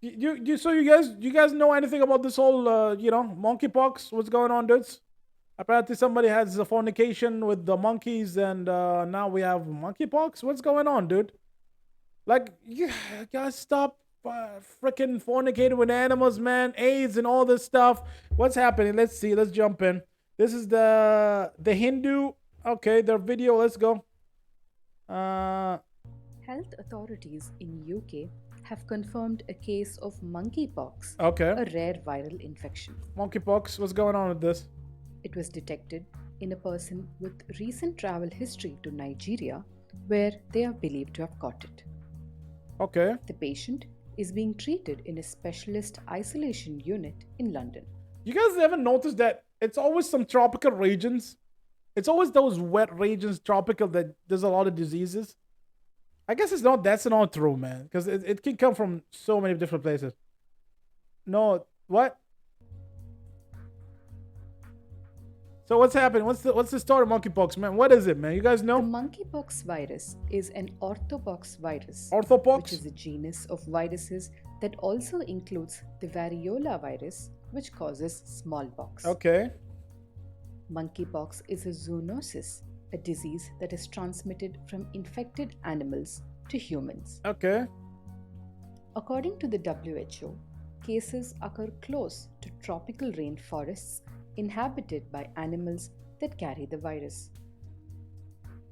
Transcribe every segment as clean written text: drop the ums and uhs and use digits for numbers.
So you guys know anything about this whole monkeypox? What's going on, dudes? Apparently somebody has a fornication with the monkeys, and now we have monkeypox. What's going on, dude? Like, you guys stop freaking fornicating with animals, man. AIDS and all this stuff. What's happening? Let's see. Let's jump in. This is the Hindu. Okay, their video. Let's go. Uh, Health authorities in UK have confirmed a case of monkeypox, okay. a rare viral infection. Monkeypox. What's going on with this? It was detected in a person with recent travel history to Nigeria, where they are believed to have caught it. Okay. The patient is being treated in a specialist isolation unit in London. You guys ever notice that it's always some tropical regions? It's always those wet regions, tropical, that there's a lot of diseases. I guess it's not. That's not true, man, because it can come from so many different places. No, what? So what's happening? What's the story of monkeypox, man? What is it, man? You guys The know? monkeypox virus is an orthopox virus, which Orthopox? is a genus of viruses that also includes the variola virus, which causes smallpox. Okay. Monkeypox is a zoonosis, a disease that is transmitted from infected animals to humans. Okay. According to the WHO, cases occur close to tropical rainforests inhabited by animals that carry the virus.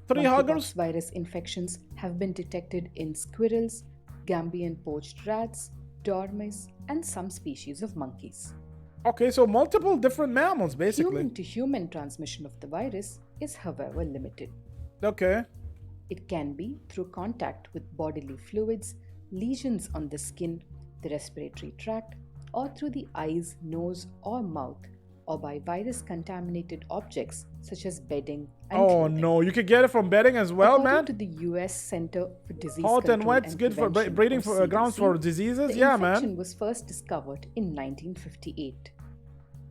Three Monkeypox huggers? virus infections have been detected in squirrels, Gambian poached rats, dormice, and some species of monkeys. Okay, so multiple different mammals, basically. Human to human transmission of the virus is, however, limited. Okay. It can be through contact with bodily fluids, lesions on the skin, the respiratory tract, or through the eyes, nose, or mouth, or by virus contaminated objects such as bedding and Oh clothing. no, you could get it from bedding as well, According man. to the US Center for Disease Hot and Control wet's and good for Prevention, breeding or for grounds CDC, for diseases. the Yeah, infection man. was first discovered in 1958.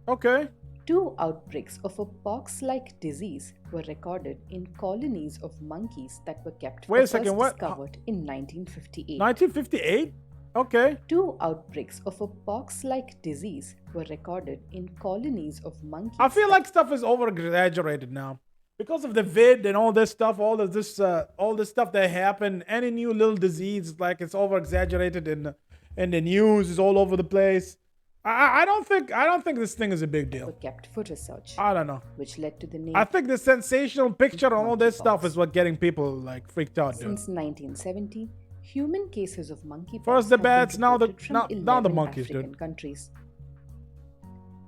Okay. Two outbreaks of a pox-like disease were recorded in colonies of monkeys that were kept Wait for a second. first What? discovered in 1958. 1958? Okay. Two outbreaks of a pox-like disease were recorded in colonies of monkeys. I feel like stuff is over exaggerated now because of the vid and all this stuff. All this stuff that happened. Any new little disease, like it's over exaggerated in the news. Is all over the place. I don't think this thing is a big were deal. kept for research, I don't know. which led to the name. I think the sensational picture and all this stuff Monkeypox. is what getting people like freaked out, dude. Since 1970, human cases of monkeypox First the have been bats, now the reported from now the 11 monkeys, African dude. countries.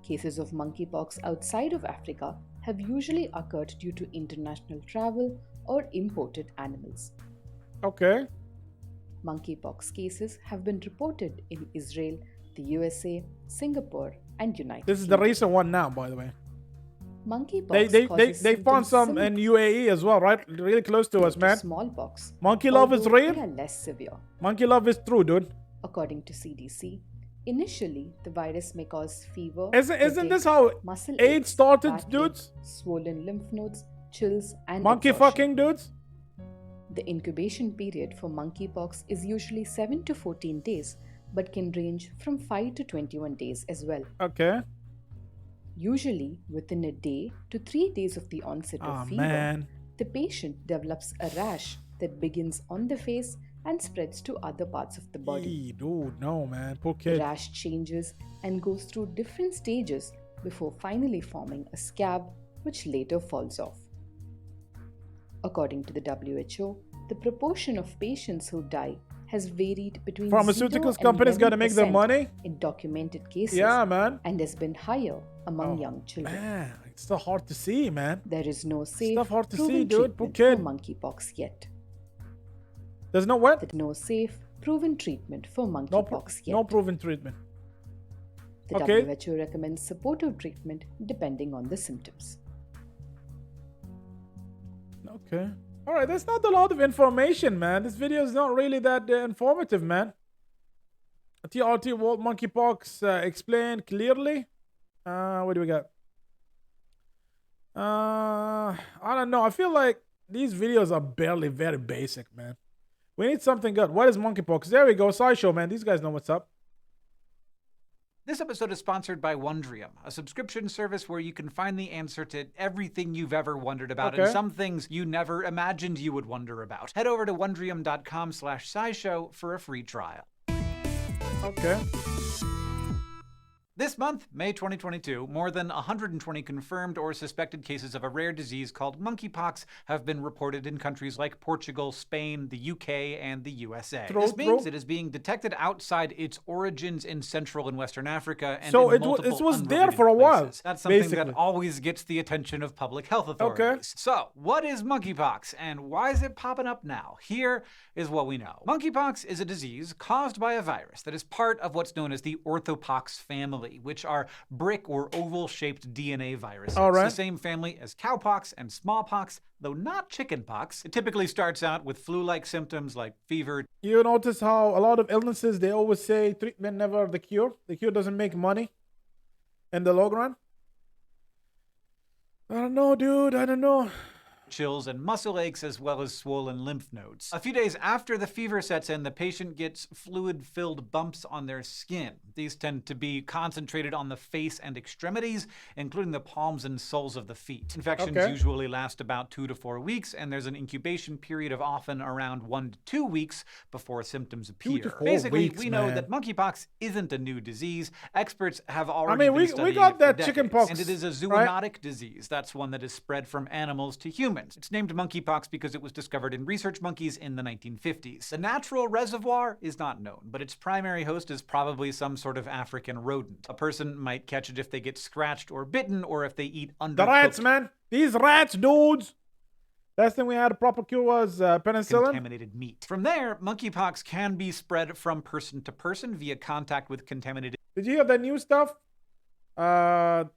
Cases of monkeypox outside of Africa have usually occurred due to international travel or imported animals. Okay. Monkeypox cases have been reported in Israel, the USA, Singapore, and United This is the Kingdom. recent one now, by the way. Monkeypox They causes found symptoms some similar in UAE as well, right? Really close to us, to man. smallpox, Monkey love is although real. they are less severe. Monkey love is true, dude. According to CDC, initially the virus may cause fever, Isn't this headache, how muscle AIDS aches, started, backache, dudes? swollen lymph nodes, chills, and Monkey exhaustion. fucking dudes? The incubation period for monkeypox is usually 7 to 14 days, but can range from 5 to 21 days as well. Okay. Usually, within a day to 3 days of the onset Oh of fever, man. the patient develops a rash that begins on the face and spreads to other parts of the body. Eee, dude, no man. Poor The kid. rash changes and goes through different stages before finally forming a scab, which later falls off. According to the WHO, the proportion of patients who die has varied between 0 Pharmaceuticals and companies gotta make their 11% money. in documented cases Yeah, man. and has been higher among Oh, young children. Man, it's so hard to see, man. There is no safe Stuff hard to proven see, dude. Poor treatment for kid. monkeypox yet. There's no what? There's no safe proven treatment for No, monkeypox yet. no proven treatment. The Okay. WHO recommends supportive treatment depending on the symptoms. Okay. All right, that's not a lot of information, man. This video is not really that informative, man. TRT World Monkeypox explained clearly. What do we got? I don't know. I feel like these videos are barely very basic, man. We need something good. What is monkeypox? There we go. SciShow, man. These guys know what's up. This episode is sponsored by Wondrium, a subscription service where you can find the answer to everything you've ever wondered about and Okay. some things you never imagined you would wonder about. Head over to wondrium.com/scishow for a free trial. Okay. This month, May 2022, more than 120 confirmed or suspected cases of a rare disease called monkeypox have been reported in countries like Portugal, Spain, the UK, and the USA. This means it is being detected outside its origins in Central and Western Africa and So in it multiple was there unrelated for a while, places. That's something basically. that always gets the attention of public health authorities. Okay. So, what is monkeypox and why is it popping up now? Here is what we know. Monkeypox is a disease caused by a virus that is part of what's known as the orthopox family, which are brick or oval-shaped DNA viruses. All right. The same family as cowpox and smallpox, though not chickenpox. It typically starts out with flu-like symptoms like fever. You notice how a lot of illnesses, they always say treatment never the cure. The cure doesn't make money in the long run. I don't know, dude. I don't know. Chills and muscle aches, as well as swollen lymph nodes. A few days after the fever sets in, the patient gets fluid-filled bumps on their skin. These tend to be concentrated on the face and extremities, including the palms and soles of the feet. Infections usually last about 2 to 4 weeks, and there's an incubation period of often around 1 to 2 weeks before symptoms appear. 2 to 4 Basically, weeks, we know man. that monkeypox isn't a new disease. Experts have already been we studying got it for that decades, chickenpox, and it is a right? zoonotic disease. That's one that is spread from animals to humans. It's named monkeypox because it was discovered in research monkeys in the 1950s. The natural reservoir is not known, but its primary host is probably some sort of African rodent. A person might catch it if they get scratched or bitten, or if they eat undercooked The rats, man. These rats, dudes. Last thing we had a proper cure was penicillin. contaminated meat. From there, monkeypox can be spread from person to person via contact with contaminated. Did you hear the new stuff? The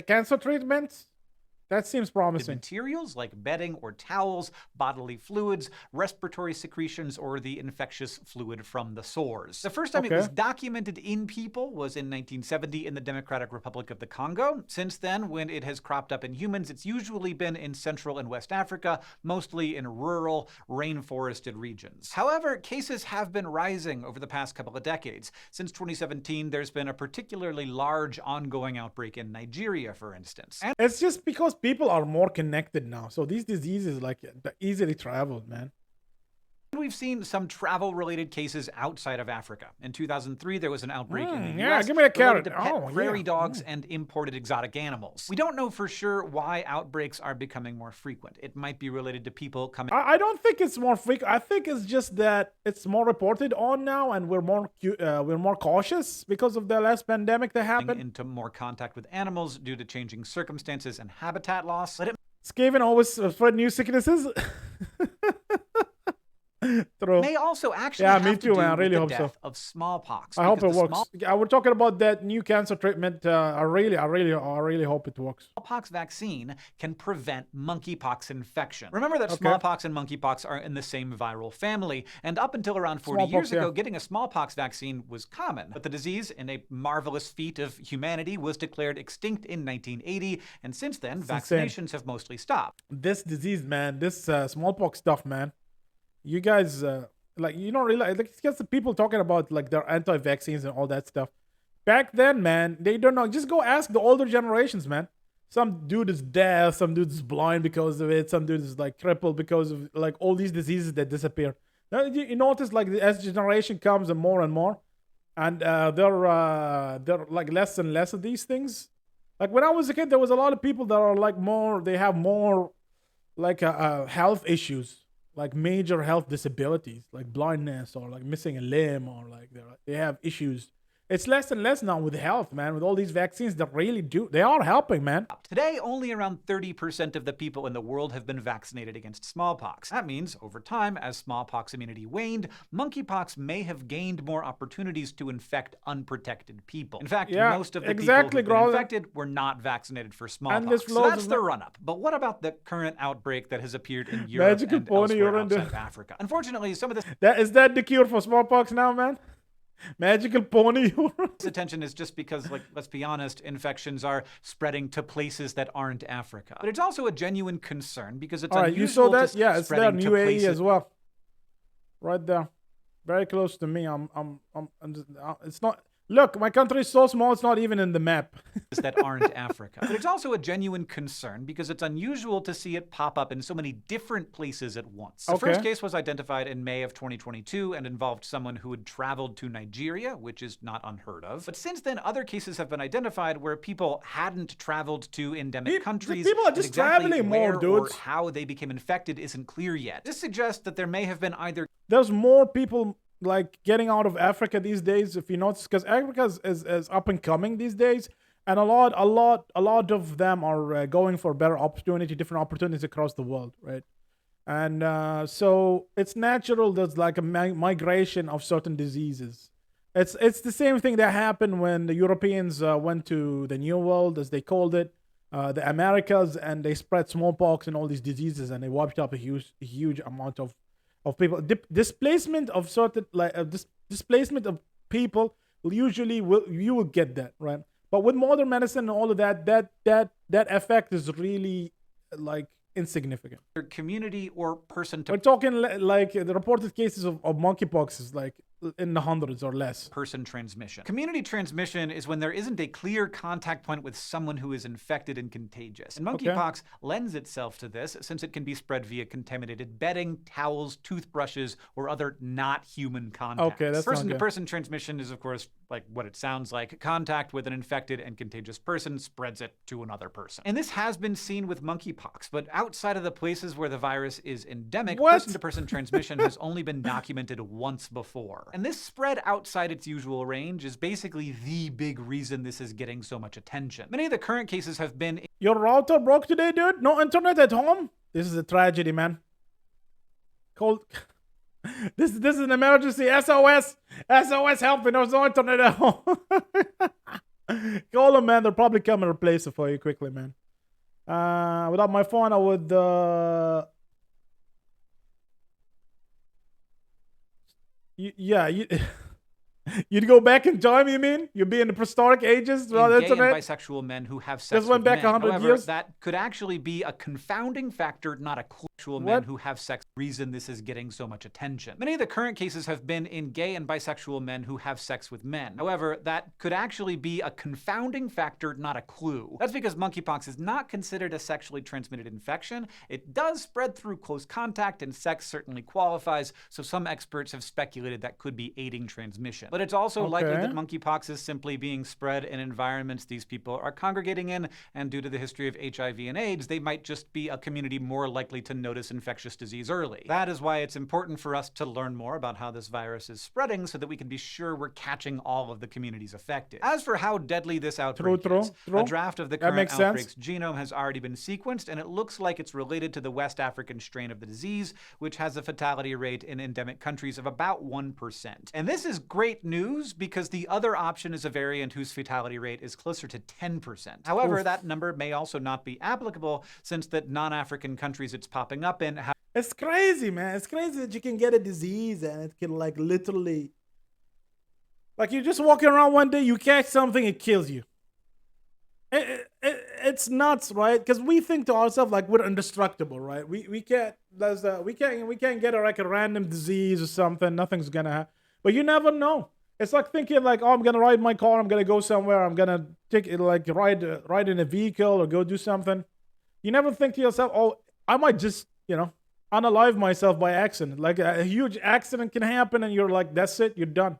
cancer treatments? That seems promising. Materials like bedding or towels, bodily fluids, respiratory secretions, or the infectious fluid from the sores. The first time it was documented in people was in 1970 in the Democratic Republic of the Congo. Since then, when it has cropped up in humans, it's usually been in Central and West Africa, mostly in rural, rainforested regions. However, cases have been rising over the past couple of decades. Since 2017, there's been a particularly large ongoing outbreak in Nigeria, for instance. And it's just because people are more connected now. So these diseases, like, easily traveled, man. we've seen some travel-related cases outside of Africa. In 2003, there was an outbreak in the yeah, US give me a related carrot. to pet Oh, prairie yeah. dogs and imported exotic animals. We don't know for sure why outbreaks are becoming more frequent. It might be related to people coming I don't think it's more frequent. I think it's just that it's more reported on now, and we're more cautious because of the last pandemic that happened. into more contact with animals due to changing circumstances and habitat loss. But it Skaven always spread new sicknesses. True. may also actually Yeah, have me to too, do man. I with really the hope so. death of smallpox. I hope it because the works. We're talking about that new cancer treatment. I really hope it works. Smallpox vaccine can prevent monkeypox infection. Remember that smallpox and monkeypox are in the same viral family, and up until around 40 years ago, getting a smallpox vaccine was common. But the disease, in a marvelous feat of humanity, was declared extinct in 1980, and since then, vaccinations have mostly stopped. This disease, man, this smallpox stuff, man. You guys, you don't realize, like, it's just the people talking about, like, their anti-vaccines and all that stuff. Back then, man, they don't know. Just go ask the older generations, man. Some dude is deaf, some dude is blind because of it, some dude is, like, crippled because of, like, all these diseases that disappear. Now, you notice, like, as generation comes and more, and they're like less and less of these things. Like, when I was a kid, there was a lot of people that are, like, they have more, like, health issues. Like major health disabilities, like blindness or like missing a limb, or like they have issues. It's less and less now with health, man. With all these vaccines that really they are helping, man. Today, only around 30% of the people in the world have been vaccinated against smallpox. That means, over time, as smallpox immunity waned, monkeypox may have gained more opportunities to infect unprotected people. In fact, most of the people who've been infected were not vaccinated for smallpox. So that's the run-up. But what about the current outbreak that has appeared in Europe and elsewhere outside of Africa? Unfortunately, some of this... Is that the cure for smallpox now, man? Magical pony. This attention is just because, like, let's be honest, infections are spreading to places that aren't Africa. But it's also a genuine concern because it's unusual. You saw that? Yeah, it's there in to UAE places as well. Right there, very close to me. It's not. Look, my country is so small, it's not even in the map. that aren't Africa. But it's also a genuine concern because it's unusual to see it pop up in so many different places at once. The first case was identified in May of 2022 and involved someone who had traveled to Nigeria, which is not unheard of. But since then, other cases have been identified where people hadn't traveled to endemic countries. People are just exactly traveling more, dudes. Or how they became infected isn't clear yet. This suggests that there may have been either there's more people like getting out of Africa these days, if you notice, because Africa is up and coming these days, and a lot of them are going for better opportunity, different opportunities across the world, right? And so it's natural. There's like a migration of certain diseases. It's the same thing that happened when the Europeans went to the New World, as they called it, the Americas, and they spread smallpox and all these diseases, and they wiped out a huge amount of people. Displacement of certain displacement of people you will get that, right? But with modern medicine and all of that effect is really like insignificant. Community or person to We're talking like the reported cases of monkeypox is like in the hundreds or less. Person transmission. Community transmission is when there isn't a clear contact point with someone who is infected and contagious. And monkeypox lends itself to this since it can be spread via contaminated bedding, towels, toothbrushes, or other not human contacts. Okay, that's person-to-person transmission is, of course, like what it sounds like. Contact with an infected and contagious person spreads it to another person. And this has been seen with monkeypox, but outside of the places where the virus is endemic, person-to-person transmission has only been documented once before. And this spread outside its usual range is basically the big reason this is getting so much attention. Many of the current cases have been... Your router broke today, dude? No internet at home? This is a tragedy, man. This is an emergency. SOS! SOS, help me. There's no internet at home. Call them, man. They'll probably come and replace it for you quickly, man. Without my phone, I would... You'd go back in time, you mean? You'd be in the prehistoric ages without gay internet? And bisexual men who have sex Just went with back men. 100 However, years? that could actually be a confounding factor, not a bisexual men who have sex. Reason this is getting so much attention. Many of the current cases have been in gay and bisexual men who have sex with men. However, that could actually be a confounding factor, not a clue. That's because monkeypox is not considered a sexually transmitted infection. It does spread through close contact, and sex certainly qualifies, so some experts have speculated that could be aiding transmission. But it's also likely that monkeypox is simply being spread in environments these people are congregating in, and due to the history of HIV and AIDS, they might just be a community more likely to notice infectious disease early. That is why it's important for us to learn more about how this virus is spreading so that we can be sure we're catching all of the communities affected. As for how deadly this outbreak is, a draft of the current outbreak's genome has already been sequenced, and it looks like it's related to the West African strain of the disease, which has a fatality rate in endemic countries of about 1%. And this is great news because the other option is a variant whose fatality rate is closer to 10%. However, that number may also not be applicable since that non-African countries it's popping up in have... It's crazy, man. It's crazy that you can get a disease and it can like literally... Like you're just walking around one day, you catch something, it kills you. It's nuts, right? Because we think to ourselves like we're indestructible, right? We can't get like a random disease or something. Nothing's gonna happen. But you never know. It's like thinking like, oh, I'm gonna ride my car, I'm gonna go somewhere, I'm gonna take it like ride in a vehicle or go do something. You never think to yourself, oh, I might just, unalive myself by accident. Like a huge accident can happen and you're like, that's it, you're done.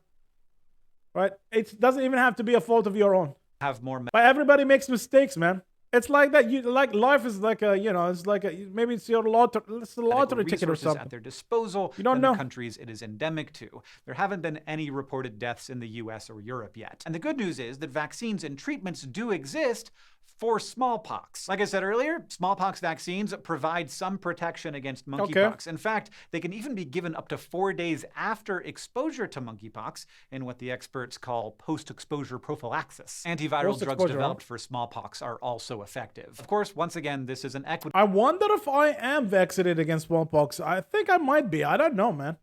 Right? It doesn't even have to be a fault of your own. Have more... But everybody makes mistakes, man. It's like that. You like life is like a, it's like maybe it's your lottery. It's a lottery ticket or something. At their disposal. You don't know. The countries it is endemic to. There haven't been any reported deaths in the U.S. or Europe yet. And the good news is that vaccines and treatments do exist for smallpox. Like I said earlier, smallpox vaccines provide some protection against monkeypox. In fact, they can even be given up to 4 days after exposure to monkeypox in what the experts call post-exposure prophylaxis. Antiviral drugs developed for smallpox are also effective. Of course, once again, this is an equity... I wonder if I am vaccinated against smallpox. I think I might be. I don't know, man.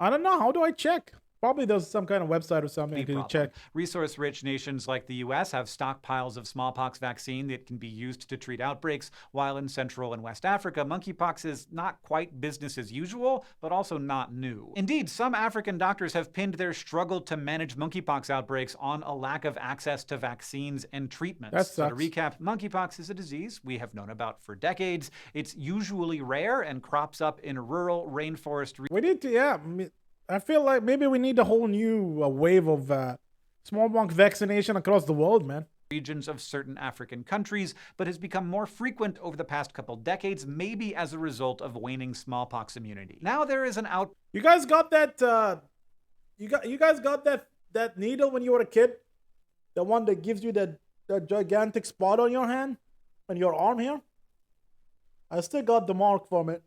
I don't know. How do I check? Probably there's some kind of website or something you can check. Resource-rich nations like the U.S. have stockpiles of smallpox vaccine that can be used to treat outbreaks, while in Central and West Africa, monkeypox is not quite business as usual, but also not new. Indeed, some African doctors have pinned their struggle to manage monkeypox outbreaks on a lack of access to vaccines and treatments. That sucks. So to recap, monkeypox is a disease we have known about for decades. It's usually rare and crops up in rural rainforest regions. We need to, I feel like maybe we need a whole new wave of smallpox vaccination across the world, man. Regions of certain African countries, but has become more frequent over the past couple decades, maybe as a result of waning smallpox immunity. Now there is an out. You guys got that? You guys got that needle when you were a kid? The one that gives you that gigantic spot on your hand, on your arm here. I still got the mark from it.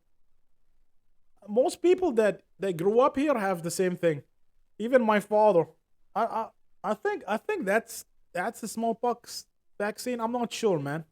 Most people that grew up here have the same thing. Even my father. I think that's a smallpox vaccine. I'm not sure, man.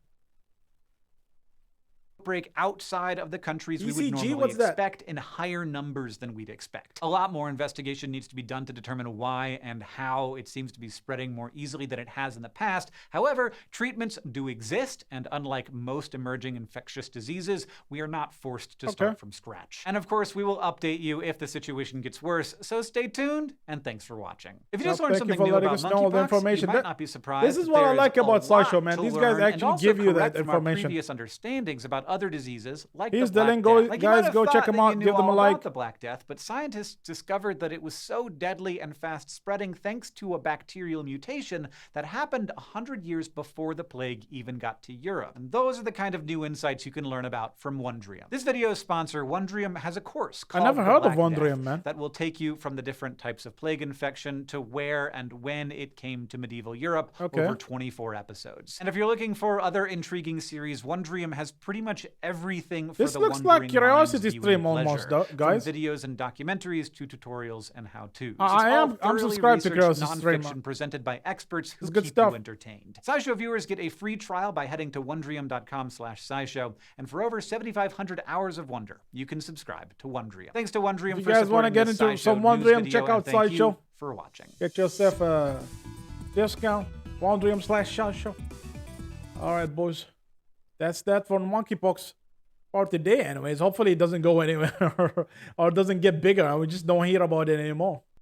Outbreak outside of the countries we would ECG, normally expect in higher numbers than we'd expect. A lot more investigation needs to be done to determine why and how it seems to be spreading more easily than it has in the past. However, treatments do exist, and unlike most emerging infectious diseases, we are not forced to start from scratch. And of course, we will update you if the situation gets worse, so stay tuned, and thanks for watching. If you just learned something new about monkeypox, you might not be surprised. This is what I like about SciShow, man. These guys actually give you that information. Previous understandings about other diseases like Here's the link. Black Death. Guys, go check them out. Give them a like. The Black Death, but scientists discovered that it was so deadly and fast spreading thanks to a bacterial mutation that happened 100 years before the plague even got to Europe. And those are the kind of new insights you can learn about from Wondrium. This video's sponsor, Wondrium, has a course called I never heard of Wondrium, man. That will take you from the different types of plague infection to where and when it came to medieval Europe over 24 episodes. And if you're looking for other intriguing series, Wondrium has pretty much everything for this looks like Curiosity Stream almost, guys. From videos and documentaries to tutorials and how-tos. I'm subscribed to Curiosity Stream. Presented by experts who good keep stuff. you entertained. SciShow viewers get a free trial by heading to wondrium.com/scishow, and for over 7,500 hours of wonder, you can subscribe to Wondrium. Thanks to Wondrium if for you guys want to get into some Wondrium, check out SciShow. For watching. Get yourself a discount. Wondrium/SciShow. All right, boys. That's that for monkeypox. For today, anyways. Hopefully it doesn't go anywhere or doesn't get bigger. We just don't hear about it anymore.